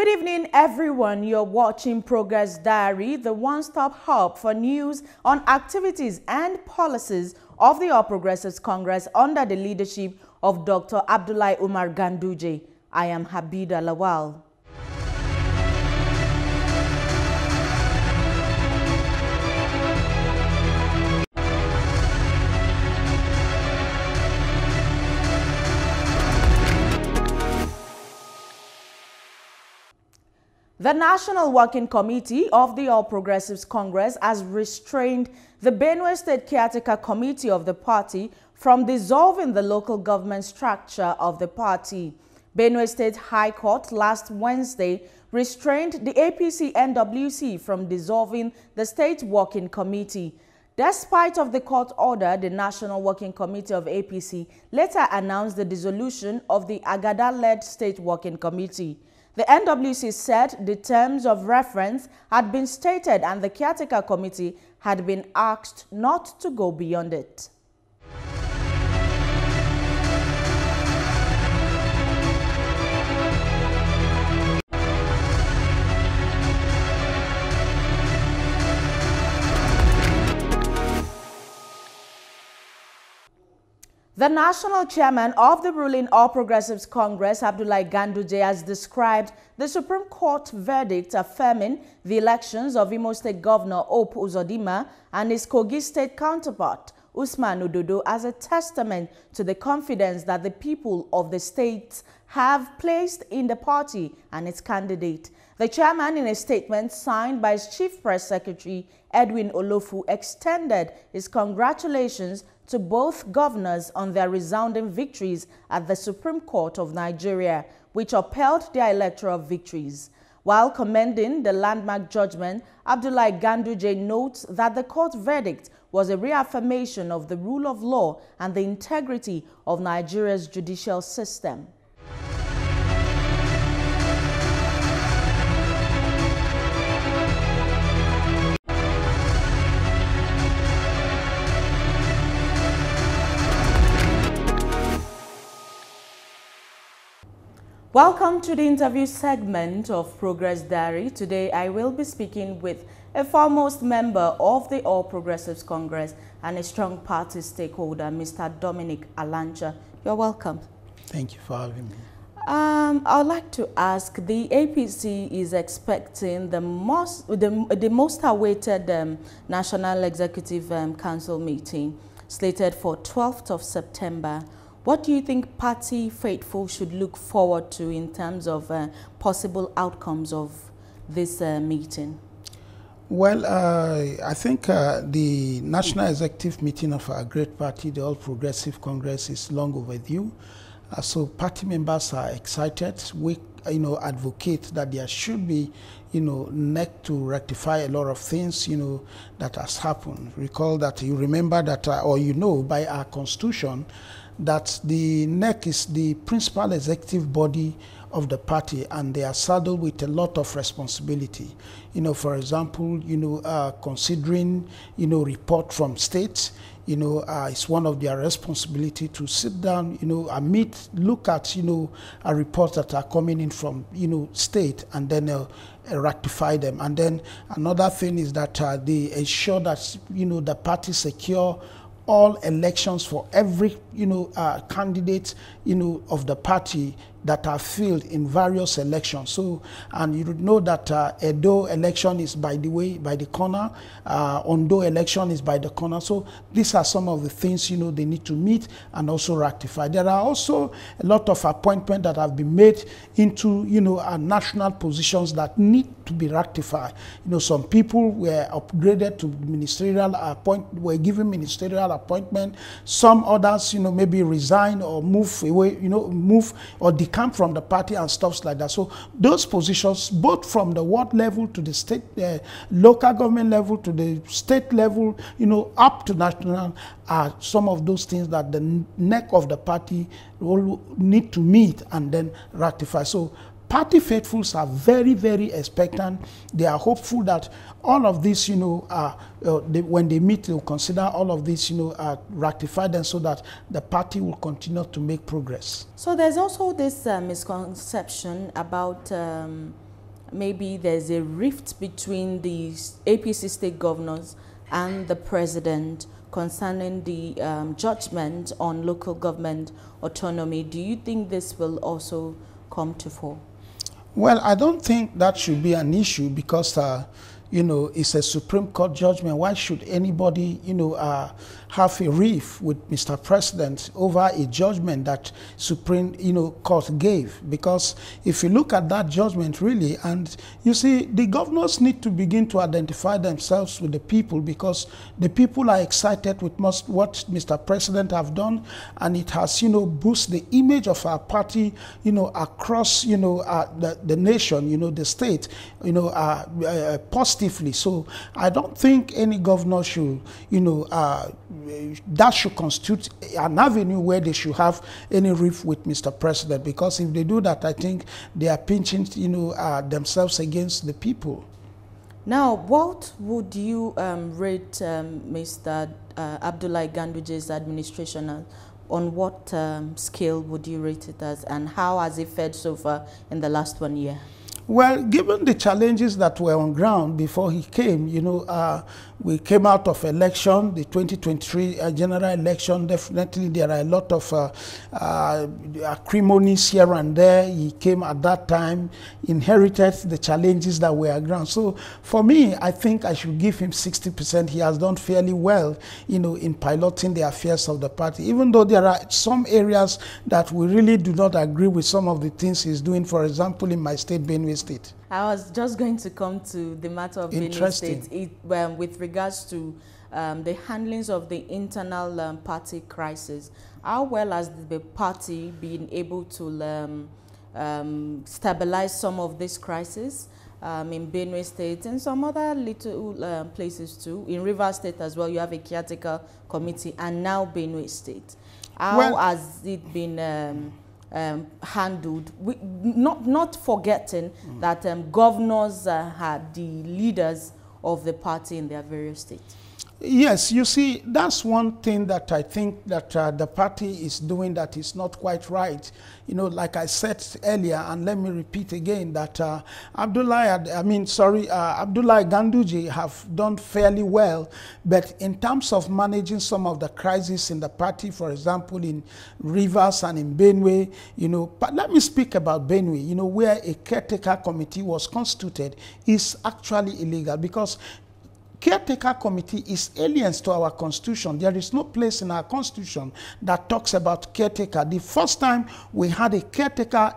Good evening, everyone. You're watching Progress Diary, the one-stop hub for news on activities and policies of the All Progressives Congress under the leadership of Dr. Abdullahi Umar Ganduje. I am Habida Lawal. The National Working Committee of the All Progressives Congress has restrained the Benue State Caretaker Committee of the party from dissolving the local government structure of the party. Benue State High Court last Wednesday restrained the APC NWC from dissolving the State Working Committee. Despite of the court order, the National Working Committee of APC later announced the dissolution of the Agada-led State Working Committee. The NWC said the terms of reference had been stated and the caretaker committee had been asked not to go beyond it. The national chairman of the ruling All Progressives Congress, Abdullahi Ganduje, has described the Supreme Court verdict affirming the elections of Imo State Governor Hope Uzodinma and his Kogi State counterpart, Usman Ododo, as a testament to the confidence that the people of the state have placed in the party and its candidate. The chairman, in a statement signed by his Chief Press Secretary, Edwin Olofu, extended his congratulations to both governors on their resounding victories at the Supreme Court of Nigeria, which upheld their electoral victories. While commending the landmark judgment, Abdullahi Ganduje notes that the court verdict was a reaffirmation of the rule of law and the integrity of Nigeria's judicial system. Welcome to the interview segment of Progress Diary. Today I will be speaking with a foremost member of the All Progressives Congress and a strong party stakeholder, Mr. Dominic Alancha. You're welcome. Thank you for having me. I'd like to ask, the APC is expecting the most awaited National Executive Council meeting slated for 12th of September. What do you think party faithful should look forward to in terms of possible outcomes of this meeting? Well, I think the National Executive Meeting of our great party, the All Progressive Congress, is long overdue. So party members are excited. We, advocate that there should be, NEC to rectify a lot of things, that has happened. Recall that you remember that, by our constitution, that the NEC is the principal executive body of the party and they are saddled with a lot of responsibility. For example, considering, report from states, it's one of their responsibility to sit down, and look at, reports that are coming in from, state and then rectify them. And then another thing is that they ensure that, the party secure all elections for every, candidate, of the party that are filled in various elections. So, and you know that Edo election is by the corner, Ondo election is by the corner. So these are some of the things, they need to meet and also rectify. There are also a lot of appointments that have been made into, national positions that need to be rectified. Some people were upgraded to ministerial were given ministerial appointment. Some others, maybe resign or move away, move or decamp from the party and stuff like that. So those positions, both from the ward level to the state, local government level to the state level, up to national, are some of those things that the neck of the party will need to meet and then ratify. So party faithfuls are very, very expectant. They are hopeful that all of this, when they meet, they will consider all of this, rectify them so that the party will continue to make progress. So there's also this misconception about maybe there's a rift between the APC state governors and the president concerning the judgment on local government autonomy. Do you think this will also come to fore? Well, I don't think that should be an issue because, you know, it's a Supreme Court judgment. Why should anybody, you know, have a rift with Mr. President over a judgment that Supreme, you know, Court gave? Because if you look at that judgment really, and you see, the governors need to begin to identify themselves with the people, because the people are excited with what Mr. President have done, and it has, you know, boosted the image of our party, you know, across, you know, the nation, you know, the state, you know, positively. So I don't think any governor should, you know, that should constitute an avenue where they should have any rift with Mr. President, because if they do that, I think they are pinching, you know, themselves against the people. Now, what would you rate Mr. Abdullahi Ganduje's administration on what scale would you rate it as, and how has it fared so far in the last 1 year? Well, given the challenges that were on ground before he came, you know, we came out of election, the 2023 general election. Definitely there are a lot of acrimonies here and there. He came at that time, inherited the challenges that were on ground. So for me, I think I should give him 60%. He has done fairly well, you know, in piloting the affairs of the party, even though there are some areas that we really do not agree with some of the things he's doing. For example, in my state, Benue State. I was just going to come to the matter of Benue State with regards to the handlings of the internal party crisis. How well has the party been able to stabilize some of this crisis in Benue State and some other little places too? In Rivers State as well, you have a caretaker committee, and now Benue State. How has it been handled, not forgetting that governors are the leaders of the party in their various states? Yes, you see, that's one thing that I think that the party is doing that is not quite right. You know, like I said earlier, and let me repeat again, that Abdullahi Ganduje have done fairly well, but in terms of managing some of the crises in the party, for example, in Rivers and in Benue, you know, but let me speak about Benue, you know, where a caretaker committee was constituted, is actually illegal, because caretaker committee is alien to our constitution. There is no place in our constitution that talks about caretaker. The first time we had a caretaker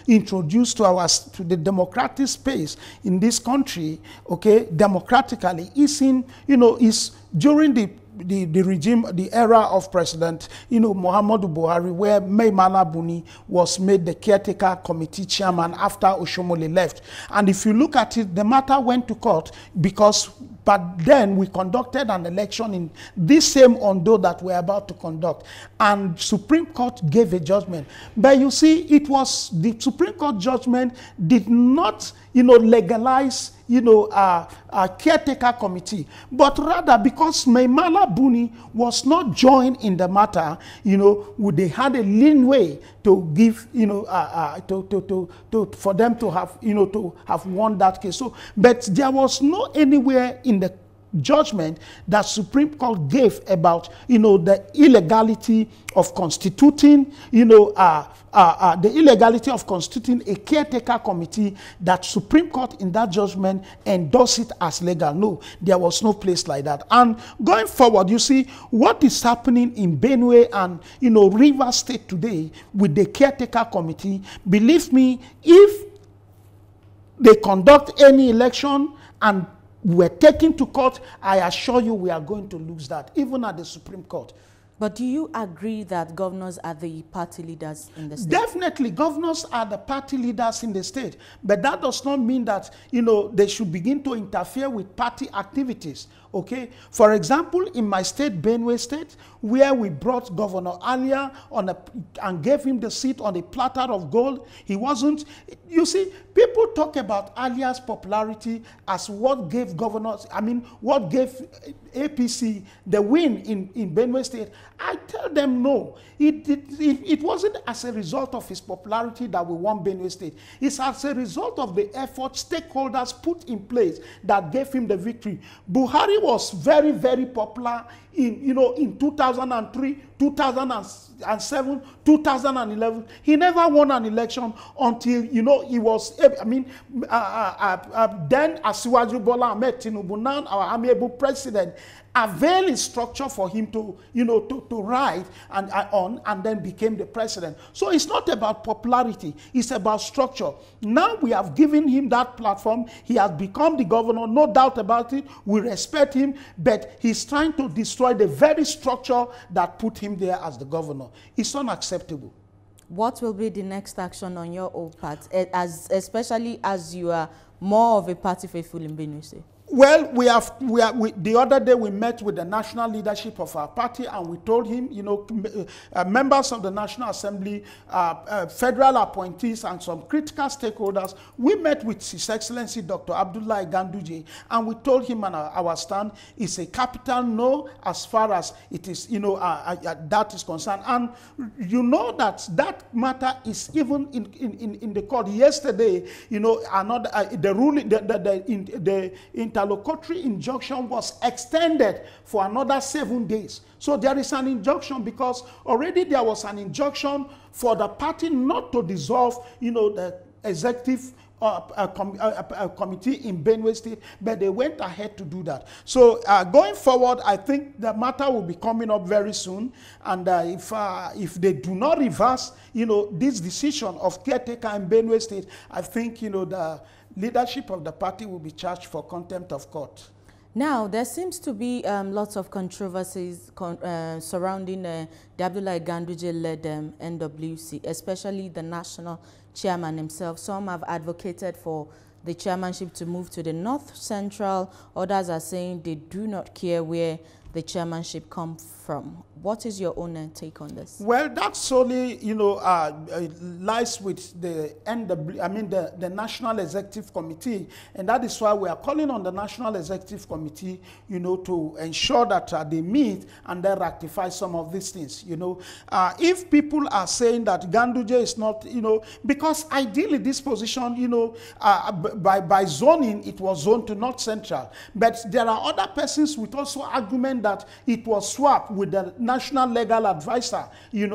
introduced to the democratic space in this country, okay, democratically, is in, you know, is during the regime, the era of President, you know, Muhammadu Buhari, where Maimana Buni was made the caretaker committee chairman after Oshomole left. And if you look at it, the matter went to court because, but then we conducted an election in this same Ondo that we're about to conduct, and Supreme Court gave a judgment. But you see, it was the Supreme Court judgment did not, you know, legalize, you know, a caretaker committee, but rather because Maimana Buni was not joined in the matter, you know, they had a leeway to give, you know, for them to have, you know, to have won that case. So, but there was no anywhere in the judgment that Supreme Court gave about, you know, the illegality of constituting, you know, the illegality of constituting a caretaker committee, that Supreme Court in that judgment endorsed it as legal. No, there was no place like that. And going forward, you see what is happening in Benue and, you know, Rivers State today with the caretaker committee. Believe me, if they conduct any election and we're taken to court, I assure you we are going to lose that, even at the Supreme Court. But do you agree that governors are the party leaders in the state? Definitely, governors are the party leaders in the state. But that does not mean that, you know, they should begin to interfere with party activities. okay? For example, in my state, Benue State, where we brought Governor Alia on and gave him the seat on a platter of gold, he wasn't. You see, people talk about Alia's popularity as what gave governors, what gave APC the win in Benue State. I tell them no. It wasn't as a result of his popularity that we won Benue State. It's as a result of the effort stakeholders put in place that gave him the victory. Buhari was very, very popular in 2003, 2007, 2011. He never won an election until, he was, then Asiwaju Bola Ahmed Tinubu, now our amiable president, availed his structure for him to, to ride and then became the president. So it's not about popularity, it's about structure. Now we have given him that platform. He has become the governor, no doubt about it. We respect him, but he's trying to destroy the very structure that put him there as the governor. It's unacceptable. What will be the next action on your own part, especially as you are more of a party faithful in Benue State? Well, the other day we met with the national leadership of our party and we told him, members of the National Assembly, federal appointees and some critical stakeholders, we met with His Excellency Dr. Abdullahi Ganduje and we told him our stand is a capital no as far as it is, that is concerned. And that matter is even in the court. Yesterday, the ruling, the interlocutory injunction was extended for another 7 days. So there is an injunction because already there was an injunction for the party not to dissolve, the executive committee in Benue State, but they went ahead to do that. So going forward, I think the matter will be coming up very soon. And if they do not reverse, this decision of caretaker in Benue State, I think, the leadership of the party will be charged for contempt of court. Now, there seems to be lots of controversies surrounding the Abdullahi Ganduje-led NWC, especially the national chairman himself. Some have advocated for the chairmanship to move to the North Central. Others are saying they do not care where the chairmanship comes from. What is your own take on this? Well, that solely, lies with the the National Executive Committee, and that is why we are calling on the National Executive Committee, to ensure that they meet and then rectify some of these things. If people are saying that Ganduje is not, because ideally this position, by zoning, it was zoned to North Central, but there are other persons with also argument that it was swapped with the National Legal Advisor,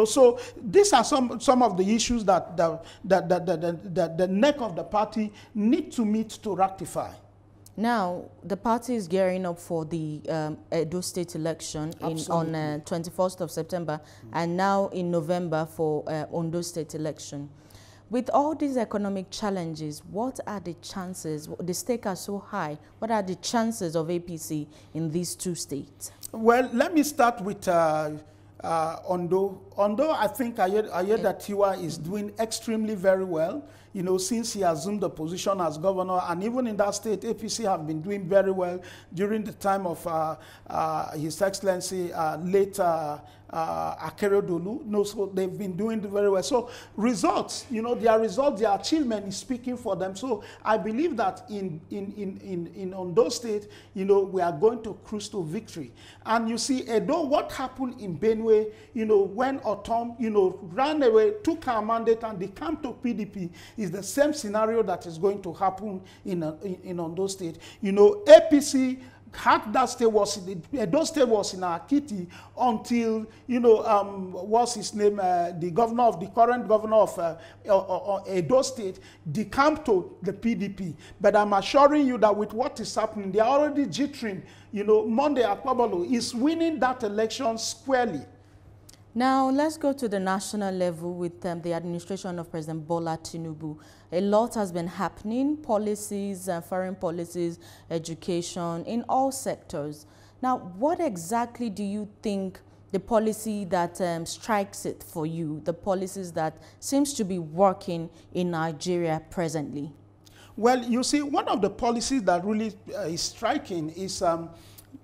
so these are some of the issues that the neck of the party need to meet to rectify. Now, the party is gearing up for the Edo State election on 21st of September, and now in November for Ondo State election. With all these economic challenges, what are the chances? The stakes are so high. What are the chances of APC in these two states? Well, let me start with Ondo. Ondo, I think I hear that Tiwa is doing extremely very well, since he assumed the position as governor. And even in that state, APC have been doing very well during the time of His Excellency late Akeredolu. So they've been doing very well. So results, their results, their achievement is speaking for them. So I believe that in Ondo State, we are going to cruise to victory. And you see, Edo, what happened in Benue, when Otom, ran away, took our mandate and they came to PDP, is the same scenario that is going to happen in Ondo State. APC had that state was Edo State was in our kitty until what's his name, the current governor of Edo State decamped to the PDP. But I'm assuring you that with what is happening, they are already jittering. Monday Akpabalo is winning that election squarely. Now, let's go to the national level with the administration of President Bola Tinubu. A lot has been happening, policies, foreign policies, education, in all sectors. Now, what exactly do you think the policy that strikes it for you, the policies that seems to be working in Nigeria presently? Well, you see, one of the policies that really is striking is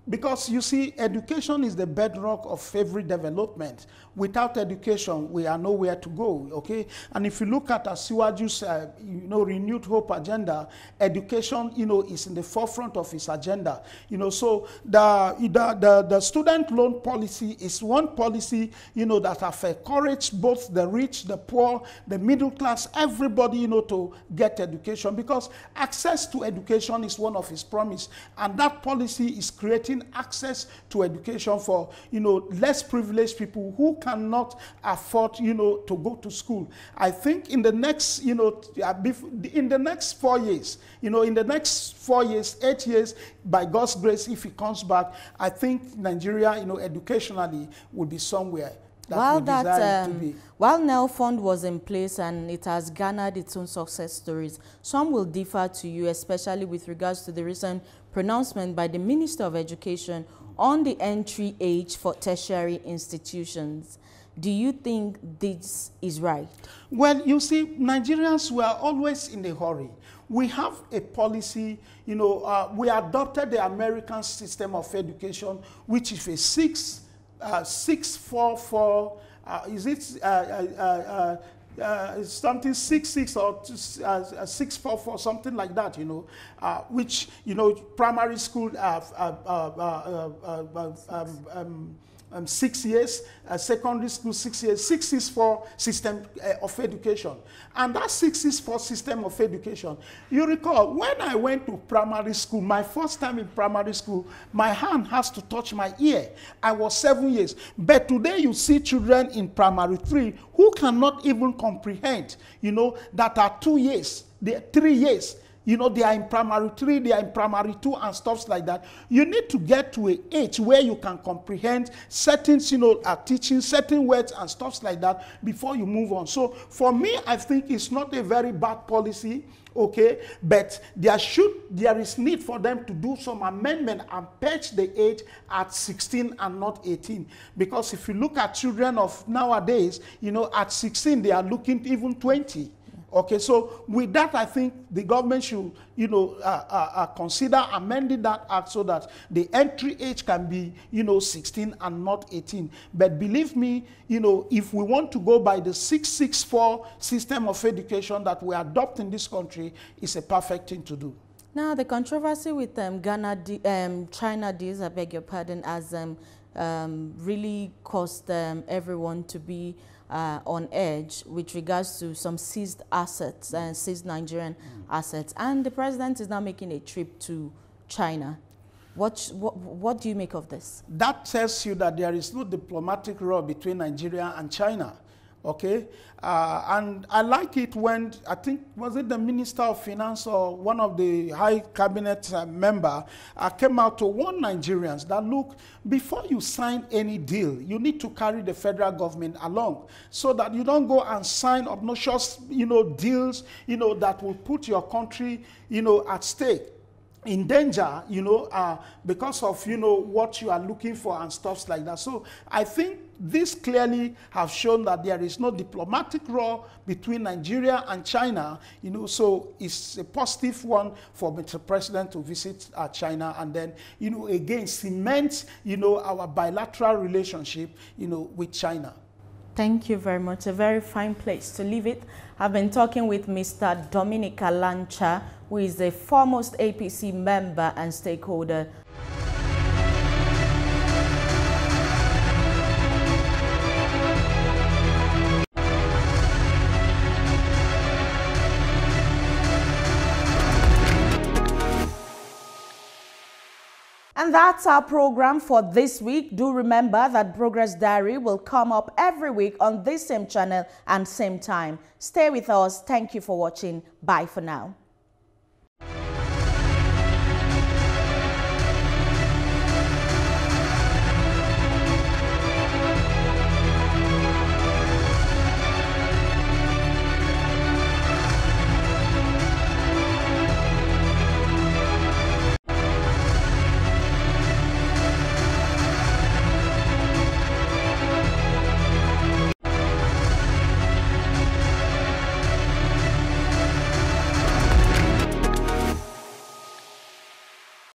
because you see, education is the bedrock of every development. Without education, we are nowhere to go, okay? And if you look at Asiwaju's, renewed hope agenda, education, is in the forefront of his agenda. So the student loan policy is one policy, that have encouraged both the rich, the poor, the middle class, everybody, to get education, because access to education is one of his promise, and that policy is creating access to education for, less privileged people who cannot afford, to go to school. I think in the next, in the next 4 years, in the next 4 years, 8 years, by God's grace, if he comes back, I think Nigeria, educationally will be somewhere while NEL Fund was in place and it has garnered its own success stories, some will differ to you, especially with regards to the recent pronouncement by the Minister of Education on the entry age for tertiary institutions. Do you think this is right? Well, you see, Nigerians were always in a hurry. We have a policy, we adopted the American system of education, which is a 644, is it something 66 or 644, something like that, which, primary school 6 years, secondary school 6 years, 664 system of education. And that 664 system of education, you recall, when I went to primary school, my first time in primary school, my hand has to touch my ear. I was 7 years. But today you see children in primary 3 who cannot even comprehend, that are 2 years, 3 years. They are in primary 3, they are in primary 2 and stuff like that. You need to get to an age where you can comprehend certain, teaching, certain words and stuff like that before you move on. So for me, I think it's not a very bad policy, okay? But there is need for them to do some amendment and patch the age at 16 and not 18. Because if you look at children of nowadays, at 16, they are looking even 20. Okay, so with that, I think the government should, consider amending that act so that the entry age can be, 16 and not 18. But believe me, if we want to go by the 664 system of education that we adopt in this country, it's a perfect thing to do. Now, the controversy with China deals, I beg your pardon, has really caused everyone to be on edge with regards to some seized assets and seized Nigerian assets. And the president is now making a trip to China. What do you make of this? That tells you that there is no diplomatic row between Nigeria and China. Okay, and I like it when, I think, was it the Minister of Finance or one of the high cabinet member came out to warn Nigerians that, look, before you sign any deal, you need to carry the federal government along so that you don't go and sign obnoxious, deals, that will put your country, at stake, in danger, because of, what you are looking for and stuff like that. So I think this clearly have shown that there is no diplomatic row between Nigeria and China, so it's a positive one for Mr. President to visit China and then, again, cement, our bilateral relationship, with China. Thank you very much. A very fine place to leave it. I've been talking with Mr. Dominic Alancha, who is the foremost APC member and stakeholder. And that's our program for this week. Do remember that Progress Diary will come up every week on this same channel and same time. Stay with us. Thank you for watching. Bye for now.